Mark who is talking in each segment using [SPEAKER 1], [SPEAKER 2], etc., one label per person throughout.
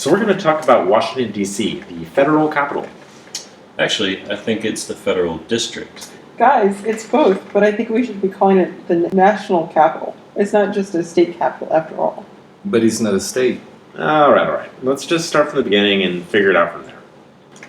[SPEAKER 1] So we're going to talk about Washington, D.C., the federal capital.
[SPEAKER 2] Actually, I think it's the federal district.
[SPEAKER 3] Guys, it's both, but I think we should be calling it the national capital. It's not just a state capital after all.
[SPEAKER 4] But it's not a state.
[SPEAKER 1] All right. Let's just start from the beginning and figure it out from there.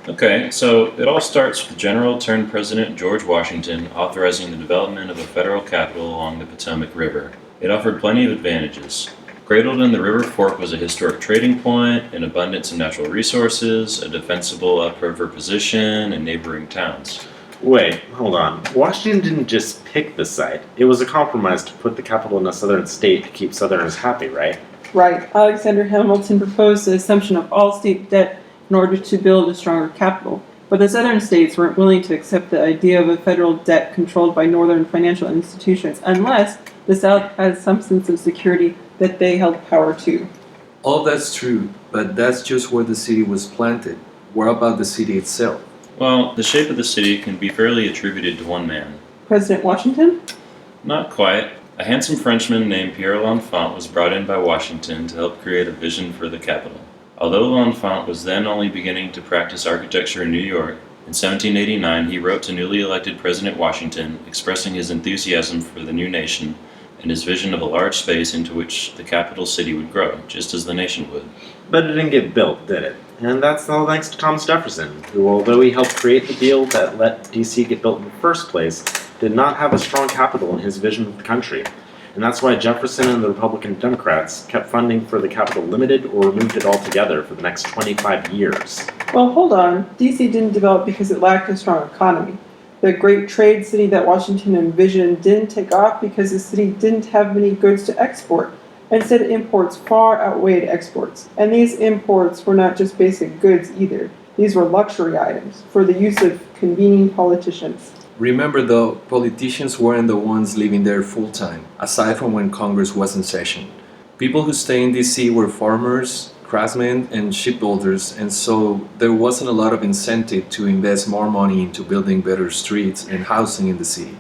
[SPEAKER 2] Okay, so it all starts with General-turned-President George Washington authorizing the development of a federal capital along the Potomac River. It offered plenty of advantages. Cradled in the river fork was a historic trading point, an abundance of natural resources, a defensible upriver position, and neighboring towns.
[SPEAKER 1] Wait, hold on. Washington didn't just pick the site. It was a compromise to put the capital in a southern state to keep Southerners happy, right?
[SPEAKER 3] Right. Alexander Hamilton proposed the assumption of all state debt in order to build a stronger capital. But the southern states weren't willing to accept the idea of a federal debt controlled by northern financial institutions unless the South had some sense of security that they held power too.
[SPEAKER 4] All that's true, but that's just where the city was planted. What about the city itself?
[SPEAKER 2] Well, the shape of the city can be fairly attributed to one man.
[SPEAKER 3] President Washington?
[SPEAKER 2] Not quite. A handsome Frenchman named Pierre L'Enfant was brought in by Washington to help create a vision for the capital. Although L'Enfant was then only beginning to practice architecture in New York, in 1789 he wrote to newly elected President Washington expressing his enthusiasm for the new nation and his vision of a large space into which the capital city would grow, just as the nation would.
[SPEAKER 1] But it didn't get built, did it? And that's all thanks to Thomas Jefferson, who, although he helped create the deal that let D.C. get built in the first place, did not have a strong capital in his vision of the country. And that's why Jefferson and the Republican Democrats kept funding for the capital limited or removed it altogether for the next 25 years.
[SPEAKER 3] Well, hold on. D.C. didn't develop because it lacked a strong economy. The great trade city that Washington envisioned didn't take off because the city didn't have many goods to export. Instead, imports far outweighed exports. And these imports were not just basic goods either. These were luxury items for the use of convening politicians.
[SPEAKER 4] Remember though, politicians weren't the ones living there full-time, aside from when Congress was in session. People who stay in DC were farmers, craftsmen, and shipbuilders, and so there wasn't a lot of incentive to invest more money into building better streets and housing in the city.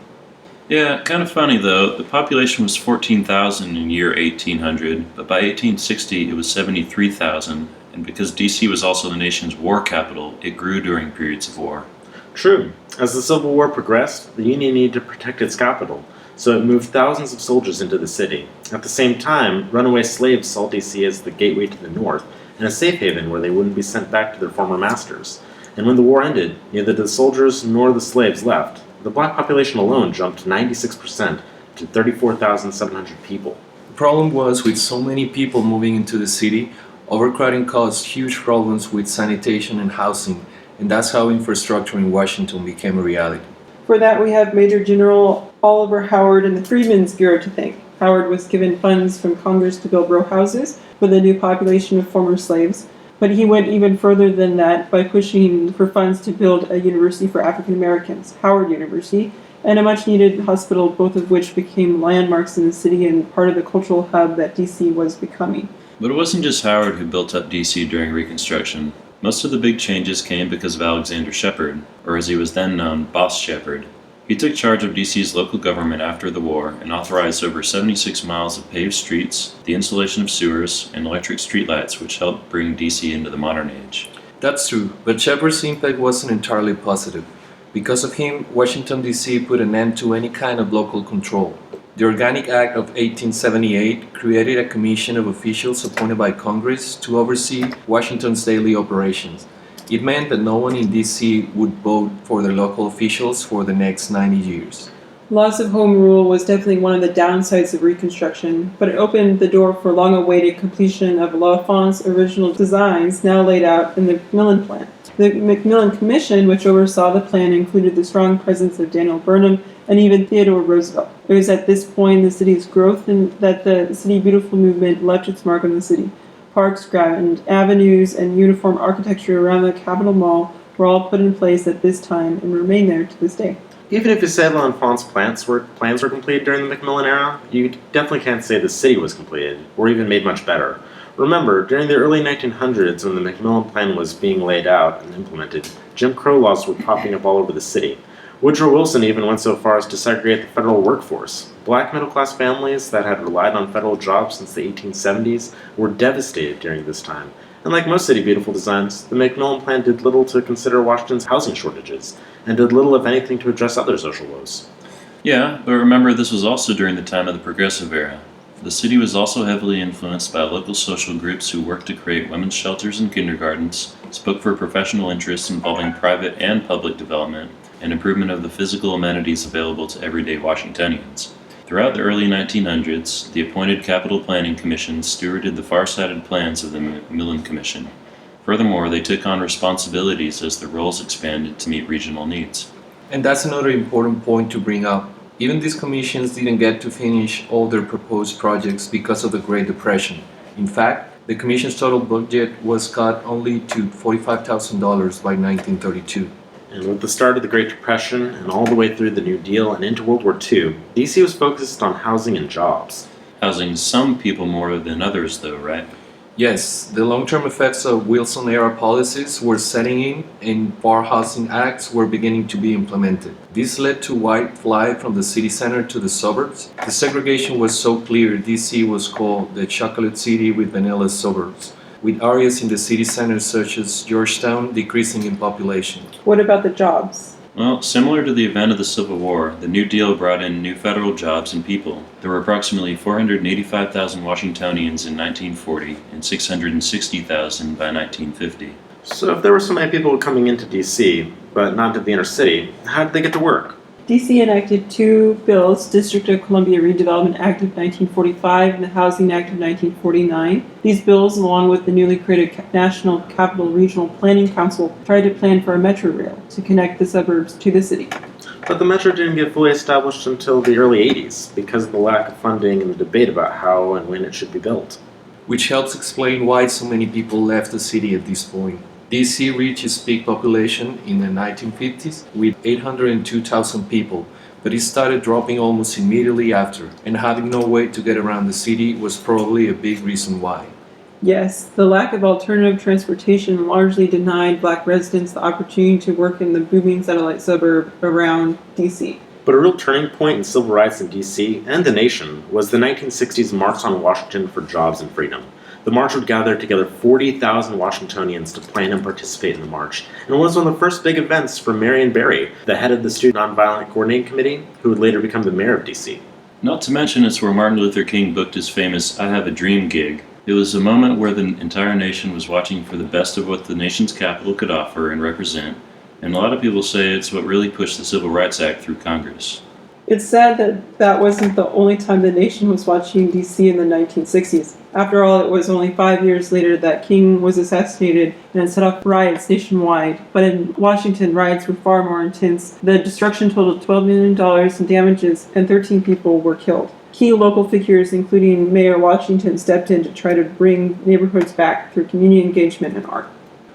[SPEAKER 2] Yeah, kind of funny though, the population was 14,000 in year 1800, but by 1860 it was 73,000, and because DC was also the nation's war capital, it grew during periods of war.
[SPEAKER 1] True. As the Civil War progressed, the Union needed to protect its capital, so it moved thousands of soldiers into the city. At the same time, runaway slaves saw D.C. as the gateway to the north, and a safe haven where they wouldn't be sent back to their former masters. And when the war ended, neither the soldiers nor the slaves left. The black population alone jumped 96% to 34,700 people.
[SPEAKER 4] The problem was, with so many people moving into the city, overcrowding caused huge problems with sanitation and housing, and that's how infrastructure in Washington became a reality.
[SPEAKER 3] For that, we have Major General Oliver Howard and the Freedmen's Bureau to thank. Howard was given funds from Congress to build row houses for the new population of former slaves, but he went even further than that by pushing for funds to build a university for African Americans, Howard University, and a much-needed hospital, both of which became landmarks in the city and part of the cultural hub that D.C. was becoming.
[SPEAKER 2] But it wasn't just Howard who built up D.C. during Reconstruction. Most of the big changes came because of Alexander Shepard, or as he was then known, Boss Shepard. He took charge of D.C.'s local government after the war and authorized over 76 miles of paved streets, the installation of sewers, and electric streetlights, which helped bring D.C. into the modern age.
[SPEAKER 4] That's true, but Shepard's impact wasn't entirely positive. Because of him, Washington, D.C. put an end to any kind of local control. The Organic Act of 1878 created a commission of officials appointed by Congress to oversee Washington's daily operations. It meant that no one in D.C. would vote for their local officials for the next 90 years.
[SPEAKER 3] Loss of home rule was definitely one of the downsides of Reconstruction, but it opened the door for long-awaited completion of L'Enfant's original designs now laid out in the Macmillan Plan. The Macmillan Commission, which oversaw the plan, included the strong presence of Daniel Burnham and even Theodore Roosevelt. It was at this point in the city's growth that the City Beautiful movement left its mark on the city. Parks, grand avenues, and uniform architecture around the Capitol Mall were all put in place at this time and remain there to this day.
[SPEAKER 1] Even if you say L'Enfant's plans were completed during the Macmillan era, you definitely can't say the city was completed, or even made much better. Remember, during the early 1900s, when the Macmillan Plan was being laid out and implemented, Jim Crow laws were popping up all over the city. Woodrow Wilson even went so far as to segregate the federal workforce. Black middle-class families that had relied on federal jobs since the 1870s were devastated during this time. And like most City Beautiful designs, the McMillan Plan did little to consider Washington's housing shortages, and did little, if anything, to address other social woes.
[SPEAKER 2] Yeah, but remember this was also during the time of the Progressive Era. The city was also heavily influenced by local social groups who worked to create women's shelters and kindergartens, spoke for professional interests involving private and public development, and improvement of the physical amenities available to everyday Washingtonians. Throughout the early 1900s, the appointed Capital Planning Commission stewarded the far-sighted plans of the McMillan Commission. Furthermore, they took on responsibilities as the roles expanded to meet regional needs.
[SPEAKER 4] And that's another important point to bring up. Even these commissions didn't get to finish all their proposed projects because of the Great Depression. In fact, the commission's total budget was cut only to $45,000 by 1932.
[SPEAKER 1] And with the start of the Great Depression, and all the way through the New Deal and into World War II, DC was focused on housing and jobs.
[SPEAKER 2] Housing some people more than others, though, right?
[SPEAKER 4] Yes, the long-term effects of Wilson-era policies were setting in, and Fair Housing Acts were beginning to be implemented. This led to wide flight from the city center to the suburbs. The segregation was so clear, DC was called the Chocolate City with Vanilla Suburbs, with areas in the city center such as Georgetown decreasing in population.
[SPEAKER 3] What about the jobs?
[SPEAKER 2] Well, similar to the event of the Civil War, the New Deal brought in new federal jobs and people. There were approximately 485,000 Washingtonians in 1940 and 660,000 by 1950.
[SPEAKER 1] So if there were so many people coming into DC, but not to the inner city, how did they get to work?
[SPEAKER 3] DC enacted two bills, District of Columbia Redevelopment Act of 1945 and the Housing Act of 1949. These bills, along with the newly created National Capital Regional Planning Council, tried to plan for a metro rail to connect the suburbs to the city.
[SPEAKER 1] But the metro didn't get fully established until the early 80s because of the lack of funding and the debate about how and when it should be built.
[SPEAKER 4] Which helps explain why so many people left the city at this point. DC reached its peak population in the 1950s with 802,000 people, but it started dropping almost immediately after, and having no way to get around the city was probably a big reason why.
[SPEAKER 3] Yes, the lack of alternative transportation largely denied black residents the opportunity to work in the booming satellite suburb around DC.
[SPEAKER 1] But a real turning point in civil rights in DC and the nation was the 1960s March on Washington for Jobs and Freedom. The march would gather together 40,000 Washingtonians to plan and participate in the march, and was one of the first big events for Marion Barry, the head of the Student Nonviolent Coordinating Committee, who would later become the mayor of DC.
[SPEAKER 2] Not to mention it's where Martin Luther King booked his famous I Have a Dream gig. It was a moment where the entire nation was watching for the best of what the nation's capital could offer and represent, and a lot of people say it's what really pushed the Civil Rights Act through Congress.
[SPEAKER 3] It's sad that that wasn't the only time the nation was watching DC in the 1960s. After all, it was only 5 years later that King was assassinated and set off riots nationwide. But in Washington, riots were far more intense. The destruction totaled $12 million in damages, and 13 people were killed. Key local figures, including Mayor Washington, stepped in to try to bring neighborhoods back through community engagement and art.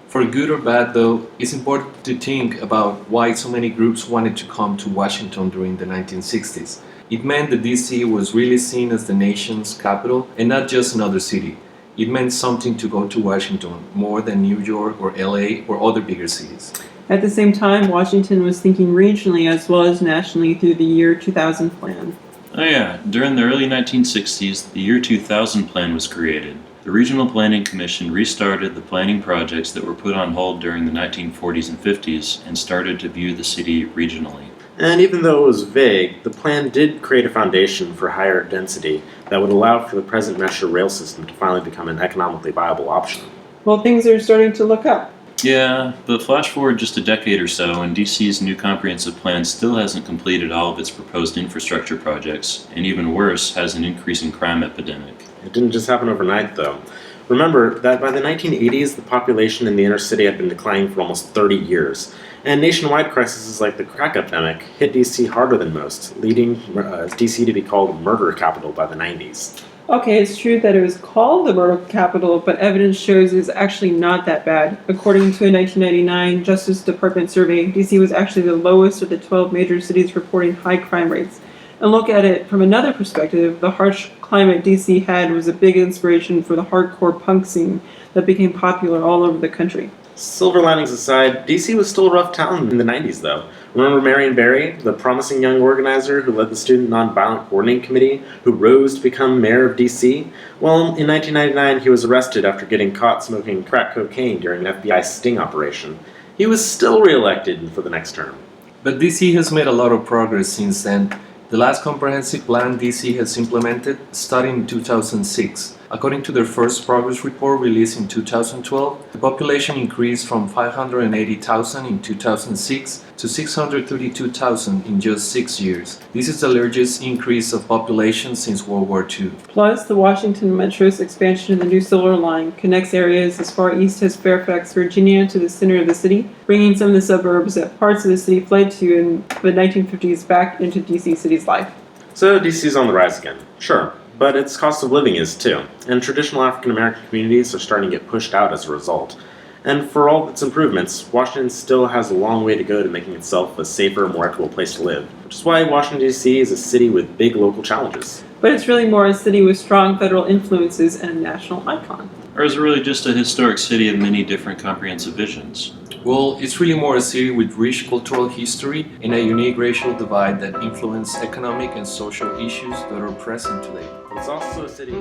[SPEAKER 4] For good or bad, though, it's important to think about why so many groups wanted to come to Washington during the 1960s. It meant that DC was really seen as the nation's capital and not just another city. It meant something to go to Washington, more than New York or LA or other bigger cities.
[SPEAKER 3] At the same time, Washington was thinking regionally as well as nationally through the year 2000 plan.
[SPEAKER 2] Oh yeah, during the early 1960s, the year 2000 plan was created. The Regional Planning Commission restarted the planning projects that were put on hold during the 1940s and 50s and started to view the city regionally.
[SPEAKER 1] And even though it was vague, the plan did create a foundation for higher density that would allow for the present metro rail system to finally become an economically viable option.
[SPEAKER 3] Well, things are starting to look up.
[SPEAKER 2] Yeah, but flash forward just a decade or so, and DC's new comprehensive plan still hasn't completed all of its proposed infrastructure projects, and even worse, has an increasing crime epidemic.
[SPEAKER 1] It didn't just happen overnight, though. Remember that by the 1980s, the population in the inner city had been declining for almost 30 years, and nationwide crises like the crack epidemic hit DC harder than most, leading DC to be called murder capital by the 90s.
[SPEAKER 3] Okay, it's true that it was called the murder capital, but evidence shows it's actually not that bad. According to a 1999 Justice Department survey, DC was actually the lowest of the 12 major cities reporting high crime rates. And look at it from another perspective, the harsh climate DC had was a big inspiration for the hardcore punk scene that became popular all over the country.
[SPEAKER 1] Silver linings aside, DC was still a rough town in the 90s, though. Remember Marion Barry, the promising young organizer who led the Student Nonviolent Coordinating Committee, who rose to become mayor of DC? Well, in 1999, he was arrested after getting caught smoking crack cocaine during an FBI sting operation. He was still reelected for the next term.
[SPEAKER 4] But DC has made a lot of progress since then. The last comprehensive plan DC has implemented started in 2006. According to their first progress report released in 2012, the population increased from 580,000 in 2006 to 632,000 in just 6 years. This is the largest increase of population since World War II.
[SPEAKER 3] Plus, the Washington Metro's expansion of the new Silver Line connects areas as far east as Fairfax, Virginia to the center of the city, bringing some of the suburbs that parts of the city fled to in the 1950s back into DC City's life.
[SPEAKER 1] So DC's on the rise again, sure, but its cost of living is too, and traditional African American communities are starting to get pushed out as a result. And for all its improvements, Washington still has a long way to go to making itself a safer, more equitable place to live, which is why Washington, D.C. is a city with big local challenges.
[SPEAKER 3] But it's really more a city with strong federal influences and a national icon.
[SPEAKER 2] Or is it really just a historic city of many different comprehensive visions?
[SPEAKER 4] Well, it's really more a city with rich cultural history and a unique racial divide that influence economic and social issues that are present today.
[SPEAKER 1] It's also a city